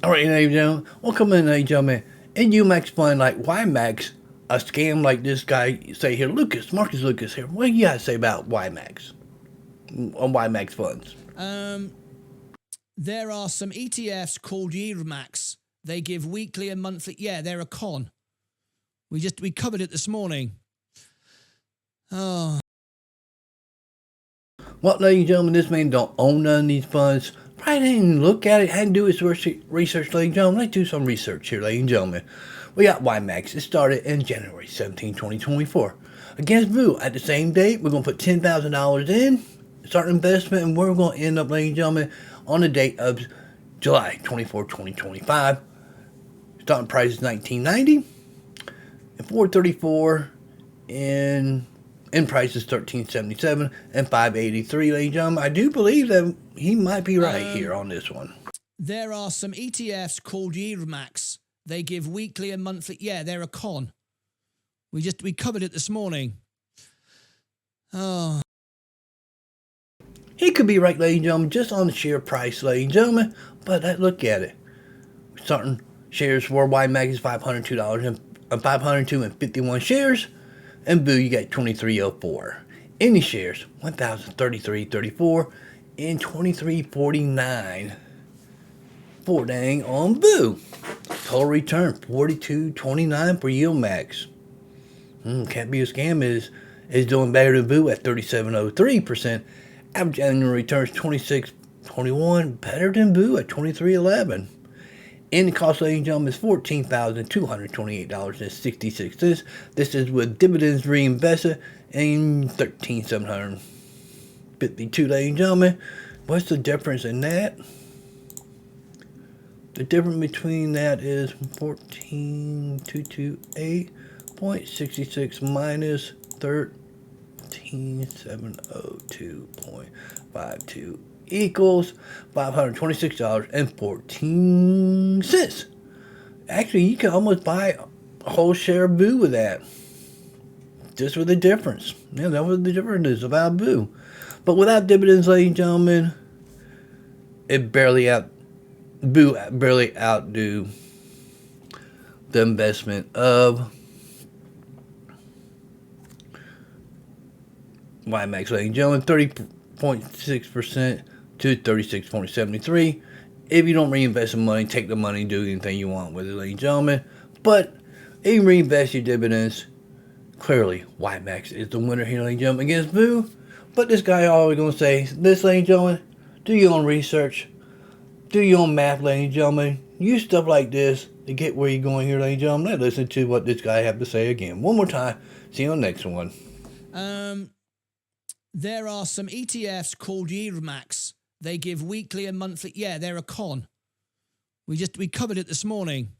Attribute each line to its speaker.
Speaker 1: All right, ladies and gentlemen, welcome in, ladies and gentlemen. In YMAX fund like YMAX, a scam like this guy say here, Marcus Lucas here. What do you guys say about YMAX on YMAX funds?
Speaker 2: There are some ETFs called YMAX. They give weekly and monthly. Yeah, they're a con. We covered it this morning. Oh.
Speaker 1: Well, ladies and gentlemen, this man don't own none of these funds. Probably didn't even look at it, hadn't do his research, ladies and gentlemen. Let's do some research here, ladies and gentlemen. We got YMAX. It started in January 17, 2024. Against VOO, at the same date, we're going to put $10,000 in, start an investment, and we're going to end up, ladies and gentlemen, on the date of July 24, 2025. Starting price is $19.90 and $4.34 in price is $13.77 and $5.83, ladies and gentlemen. I do believe that he might be right here on this one.
Speaker 2: There are some ETFs called YMAX. They give weekly and monthly. Yeah, they're a con. We covered it this morning. Oh.
Speaker 1: He could be right, ladies and gentlemen, just on the share price, ladies and gentlemen. But look at it. Certain shares for YMAX is $502 and 502.51 shares. And VOO, you got 2304. Any shares, 1,033.34 and 23.49. For dang on VOO. Total return, 42.29 for YMAX. Can't be a scam. Is doing better than VOO at 37.03%. Average annual returns 26.21, better than VOO at 23.11. And the cost, ladies and gentlemen, is $14,228.66. This is with dividends reinvested and $13,752, ladies and gentlemen. What's the difference in that? The difference between that is 14,228.66 minus 13,702.52 equals $526.14. Actually, you can almost buy a whole share of VOO with that. Just with the difference. Yeah, that was the difference is about VOO. But without dividends, ladies and gentlemen, it VOO barely outdo the investment of YMAX, ladies and gentlemen, 30.6% to 36.73. If you don't reinvest the money, take the money, do anything you want with it, ladies and gentlemen. But if you reinvest your dividends, clearly YMAX is the winner here, ladies and gentlemen, against VOO. But this guy always going to say this, ladies and gentlemen, do your own research, do your own math, ladies and gentlemen. Use stuff like this to get where you're going here, ladies and gentlemen. Let's listen to what this guy have to say again. One more time. See you on the next one.
Speaker 2: There are some ETFs called YMAX. They give weekly and monthly. Yeah, they're a con. We covered it this morning.